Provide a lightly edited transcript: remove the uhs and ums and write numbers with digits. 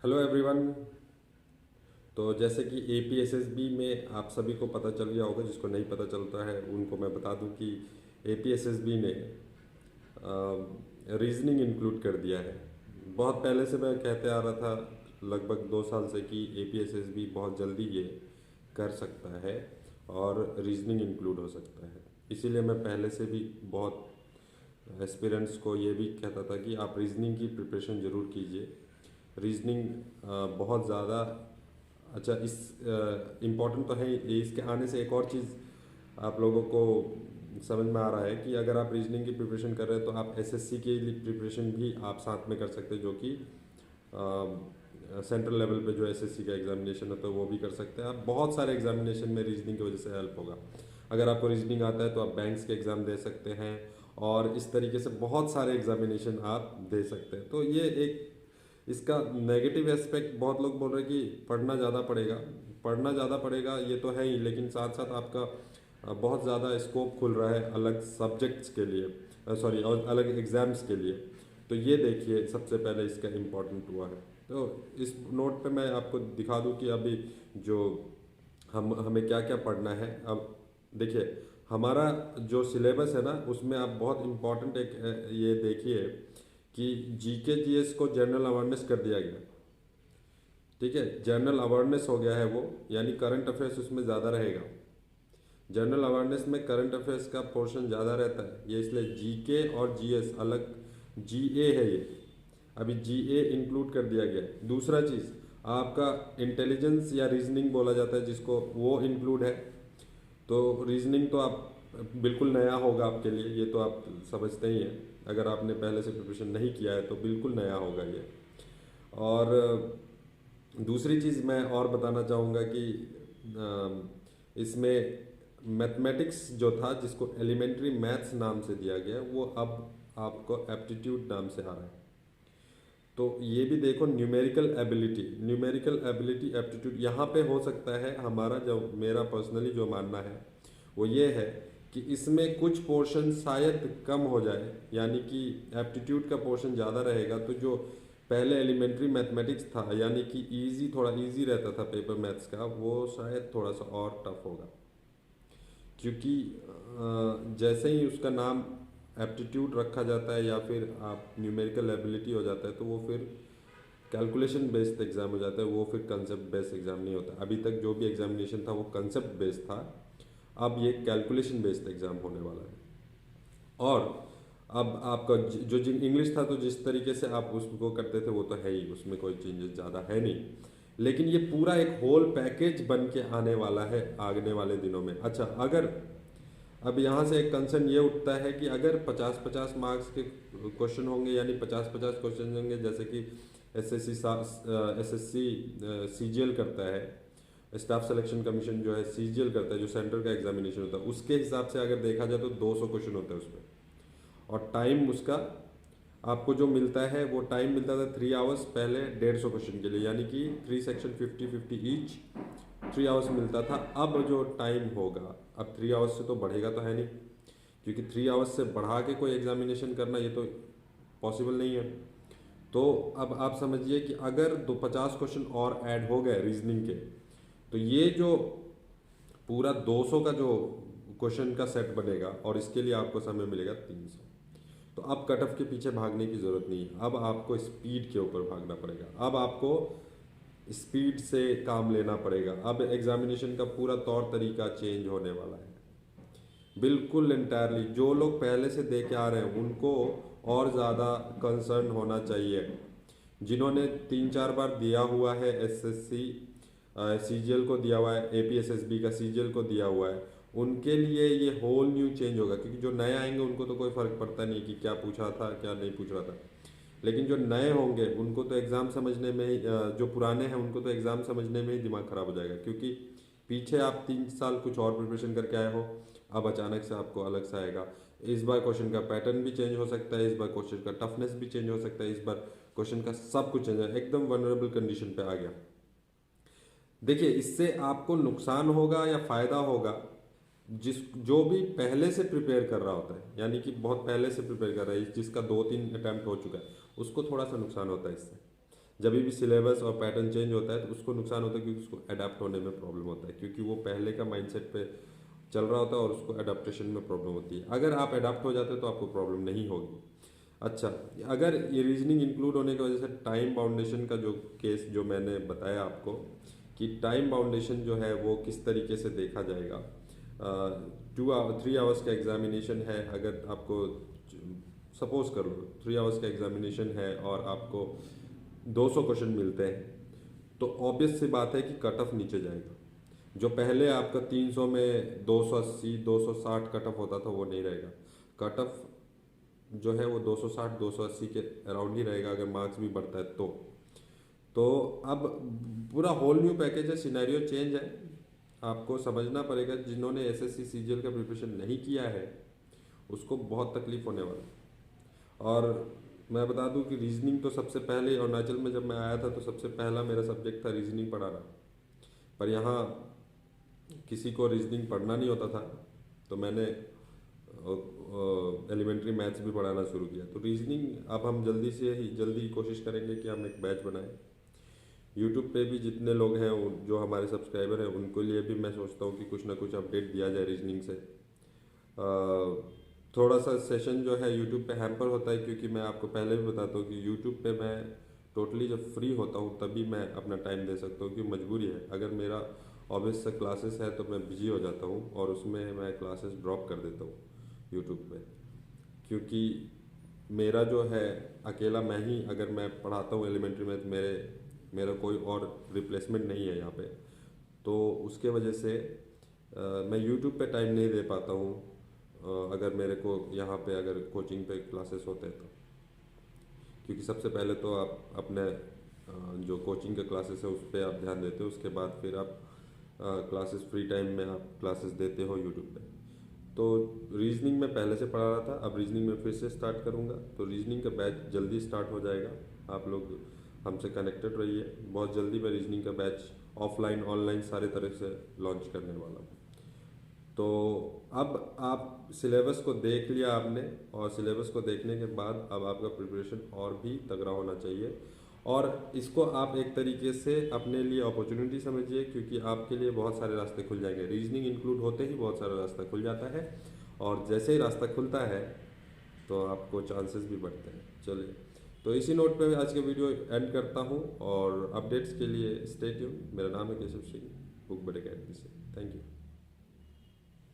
Hello everyone. तो जैसे कि एपीएसएसबी में आप सभी को पता चल गया होगा, जिसको नहीं पता चलता है उनको मैं बता दूं कि एपीएसएसबी ने रीजनिंग इंक्लूड कर दिया है। बहुत पहले से मैं कहते आ रहा था, लगभग 2 साल से, कि एपीएसएसबी बहुत जल्दी ये कर सकता है और रीजनिंग इंक्लूड हो सकता है। इसीलिए मैं पहले से भी बहुत एस्पिरेंट्स को ये भी कहता था कि आप रीजनिंग की प्रिपरेशन ज़रूर कीजिए। रीजनिंग बहुत ज़्यादा अच्छा इस इम्पॉर्टेंट तो है ये। इसके आने से एक और चीज़ आप लोगों को समझ में आ रहा है कि अगर आप रीजनिंग की प्रिपरेशन कर रहे हैं तो आप एसएससी के लिए प्रिपरेशन भी आप साथ में कर सकते हैं, जो कि सेंट्रल लेवल पे जो एसएससी का एग्जामिनेशन होता है वो भी कर सकते हैं आप। बहुत सारे एग्जामिनेशन में रीजनिंग की वजह से हेल्प होगा। अगर आपको रीजनिंग आता है तो आप बैंक्स के एग्ज़ाम दे सकते हैं और इस तरीके से बहुत सारे एग्जामिनेशन आप दे सकते हैं। तो ये एक इसका नेगेटिव एस्पेक्ट, बहुत लोग बोल रहे हैं कि पढ़ना ज़्यादा पड़ेगा, ये तो है ही, लेकिन साथ साथ आपका बहुत ज़्यादा स्कोप खुल रहा है अलग सब्जेक्ट्स के लिए, सॉरी, और अलग एग्ज़ाम्स के लिए। तो ये देखिए, सबसे पहले इसका इम्पोर्टेंट हुआ है। तो इस नोट पे मैं आपको दिखा दूं कि अभी जो हमें क्या क्या पढ़ना है। अब देखिए, हमारा जो सिलेबस है ना, उसमें आप बहुत इम्पोर्टेंट एक ये देखिए कि जीके जीएस को जनरल अवेयरनेस कर दिया गया। ठीक है, जनरल अवेयरनेस हो गया है वो, यानी करंट अफेयर्स उसमें ज़्यादा रहेगा। जनरल अवेयरनेस में करंट अफेयर्स का पोर्शन ज़्यादा रहता है, ये इसलिए जीके और जीएस अलग, जीए है ये, अभी जीए इंक्लूड कर दिया गया है। दूसरा चीज़, आपका इंटेलिजेंस या रीजनिंग बोला जाता है जिसको, वो इंक्लूड है। तो रीजनिंग तो आप बिल्कुल नया होगा आपके लिए, ये तो आप समझते ही हैं। अगर आपने पहले से प्रिपरेशन नहीं किया है तो बिल्कुल नया होगा ये। और दूसरी चीज़ मैं और बताना चाहूँगा कि इसमें मैथमेटिक्स जो था, जिसको एलिमेंट्री मैथ्स नाम से दिया गया, वो अब आपको एप्टीट्यूड नाम से आ रहा है। तो ये भी देखो, न्यूमेरिकल एबिलिटी एप्टीट्यूड यहाँ पे हो सकता है। हमारा जो, मेरा पर्सनली जो मानना है वो ये है कि इसमें कुछ पोर्शन शायद कम हो जाए, यानी कि एप्टीट्यूड का पोर्शन ज़्यादा रहेगा। तो जो पहले एलिमेंट्री मैथमेटिक्स था, यानी कि इजी, थोड़ा इजी रहता था पेपर मैथ्स का, वो शायद थोड़ा सा और टफ होगा। क्योंकि जैसे ही उसका नाम एप्टीट्यूड रखा जाता है या फिर आप न्यूमेरिकल एबिलिटी हो जाता है, तो वो फिर कैलकुलेशन बेस्ड एग्जाम हो जाता है, वो फिर कंसेप्ट बेस्ड एग्जाम नहीं होता। अभी तक जो भी एग्जामिनेशन था वो कंसेप्ट बेस्ड था, अब ये कैलकुलेशन बेस्ड एग्जाम होने वाला है। और अब आपका जो इंग्लिश था, तो जिस तरीके से आप उसको करते थे वो तो है ही, उसमें कोई चेंजेस ज़्यादा है नहीं। लेकिन ये पूरा एक होल पैकेज बन के आने वाला है आगने वाले दिनों में। अच्छा, अगर अब यहाँ से एक कंसर्न ये उठता है कि अगर 50-50 मार्क्स के क्वेश्चन होंगे, यानी 50-50 क्वेश्चन होंगे, जैसे कि एसएससी सीजीएल करता है, स्टाफ सिलेक्शन कमीशन जो है सीजीएल करता है, जो सेंटर का एग्जामिनेशन होता है, उसके हिसाब से अगर देखा जाए तो 200 क्वेश्चन होते हैं उसमें। और टाइम उसका आपको जो मिलता है, वो टाइम मिलता था 3 आवर्स पहले 150 क्वेश्चन के लिए, यानी कि 3 सेक्शन 50-50 ईच, 3 आवर्स मिलता था। अब जो टाइम होगा, अब 3 आवर्स से तो बढ़ेगा तो है नहीं, क्योंकि 3 आवर्स से बढ़ा के कोई एग्जामिनेशन करना ये तो पॉसिबल नहीं है। तो अब आप समझिए कि अगर 50 क्वेश्चन और ऐड हो गए रीजनिंग के, तो ये जो पूरा 200 का जो क्वेश्चन का सेट बनेगा, और इसके लिए आपको समय मिलेगा 300। तो अब कट ऑफ के पीछे भागने की ज़रूरत नहीं है, अब आपको स्पीड के ऊपर भागना पड़ेगा। अब आपको स्पीड से काम लेना पड़ेगा। अब एग्जामिनेशन का पूरा तौर तरीका चेंज होने वाला है, बिल्कुल इंटायरली। जो लोग पहले से दे के आ रहे हैं उनको और ज़्यादा कंसर्न होना चाहिए। जिन्होंने 3-4 बार दिया हुआ है एसएससी सीजीएल को दिया हुआ है, एपीएसएसबी का सीजीएल को दिया हुआ है, उनके लिए ये होल न्यू चेंज होगा। क्योंकि जो नए आएंगे उनको तो कोई फ़र्क पड़ता नहीं कि क्या पूछा था क्या नहीं पूछ रहा था। लेकिन जो नए होंगे उनको तो एग्ज़ाम समझने में ही, जो पुराने हैं उनको तो एग्ज़ाम समझने में ही दिमाग ख़राब हो जाएगा। क्योंकि पीछे आप 3 साल कुछ और प्रिपरेशन करके आए हो, अब अचानक से आपको अलग सा आएगा। इस बार क्वेश्चन का पैटर्न भी चेंज हो सकता है, इस बार क्वेश्चन का टफनेस भी चेंज हो सकता है, इस बार क्वेश्चन का सब कुछ चेंज है, एकदम वनरेबल कंडीशन पे आ गया। देखिए, इससे आपको नुकसान होगा या फ़ायदा होगा, जिस जो भी पहले से प्रिपेयर कर रहा होता है, यानी कि बहुत पहले से प्रिपेयर कर रहा है, जिसका 2-3 अटैम्प्ट हो चुका है, उसको थोड़ा सा नुकसान होता है इससे। जब भी सिलेबस और पैटर्न चेंज होता है तो उसको नुकसान होता है, क्योंकि उसको अडाप्ट होने में प्रॉब्लम होता है, क्योंकि वो पहले का माइंडसेट पे चल रहा होता है और उसको अडाप्टेशन में प्रॉब्लम होती है। अगर आप अडाप्ट हो जाते हो तो आपको प्रॉब्लम नहीं होगी। अच्छा, अगर ये रीजनिंग इंक्लूड होने की वजह से टाइम बाउंडेशन का जो केस जो मैंने बताया आपको, कि टाइम बाउंडेशन जो है वो किस तरीके से देखा जाएगा। 3 आवर्स का एग्जामिनेशन है, अगर आपको सपोज कर लो 3 आवर्स का एग्जामिनेशन है और आपको 200 क्वेश्चन मिलते हैं, तो ऑब्वियस सी बात है कि कट ऑफ नीचे जाएगा। जो पहले आपका 300 में 280 260 कट ऑफ होता था वो नहीं रहेगा। कट ऑफ जो है वो 260 280 के अराउंड ही रहेगा, अगर मार्क्स भी बढ़ता है तो अब पूरा होल न्यू पैकेज है, सिनेरियो चेंज है। आपको समझना पड़ेगा, जिन्होंने एसएससी सीजीएल का प्रिपरेशन नहीं किया है उसको बहुत तकलीफ होने वाला है। और मैं बता दूं कि रीजनिंग तो सबसे पहले अरुणाचल में जब मैं आया था तो सबसे पहला मेरा सब्जेक्ट था रीजनिंग पढ़ाना, पर यहाँ किसी को रीजनिंग पढ़ना नहीं होता था, तो मैंने एलिमेंट्री मैथ्स भी पढ़ाना शुरू किया। तो रीजनिंग अब हम जल्दी कोशिश करेंगे कि हम एक बैच बनाएं। यूट्यूब पे भी जितने लोग हैं जो हमारे सब्सक्राइबर हैं उनको लिए भी मैं सोचता हूँ कि कुछ ना कुछ अपडेट दिया जाए रीजनिंग से। थोड़ा सा सेशन जो है यूट्यूब पे हैम्पर होता है, क्योंकि मैं आपको पहले भी बताता हूँ कि यूट्यूब पे मैं टोटली जब फ्री होता हूँ तभी मैं अपना टाइम दे सकता हूँ, क्योंकि मजबूरी है। अगर मेरा ऑब्वियस से क्लासेस है तो मैं बिजी हो जाता हूँ और उसमें मैं क्लासेस ड्रॉप कर देता हूँ यूट्यूब पे, क्योंकि मेरा जो है अकेला मैं ही अगर मैं पढ़ाता हूँ एलिमेंट्री में, तो मेरा कोई और रिप्लेसमेंट नहीं है यहाँ पे, तो उसके वजह से मैं यूट्यूब पे टाइम नहीं दे पाता हूँ। अगर मेरे को यहाँ पे अगर कोचिंग पे क्लासेस होते हैं तो, क्योंकि सबसे पहले तो आप अपने जो कोचिंग के क्लासेस है उस पर आप ध्यान देते हो, उसके बाद फिर आप क्लासेस फ्री टाइम में आप क्लासेस देते हो यूट्यूब पे। तो रीजनिंग में पहले से पढ़ा रहा था, अब रीजनिंग में फिर से स्टार्ट करूँगा, तो रीजनिंग का बैच जल्दी स्टार्ट हो जाएगा। आप लोग हमसे कनेक्टेड रहिए, बहुत जल्दी मैं रीजनिंग का बैच ऑफलाइन ऑनलाइन सारे तरह से लॉन्च करने वाला हूँ। तो अब आप सिलेबस को देख लिया आपने, और सिलेबस को देखने के बाद अब आपका प्रिपरेशन और भी तगड़ा होना चाहिए, और इसको आप एक तरीके से अपने लिए अपॉर्चुनिटी समझिए, क्योंकि आपके लिए बहुत सारे रास्ते खुल जाएंगे। रीजनिंग इंक्लूड होते ही बहुत सारा रास्ता खुल जाता है, और जैसे ही रास्ता खुलता है तो आपको चांसेस भी बढ़ते हैं। चलिए, तो इसी नोट पे आज के वीडियो एंड करता हूँ, और अपडेट्स के लिए स्टे ट्यून। मेरा नाम है केशव सिंह, बुक बड़े अकेडमी से। Thank you.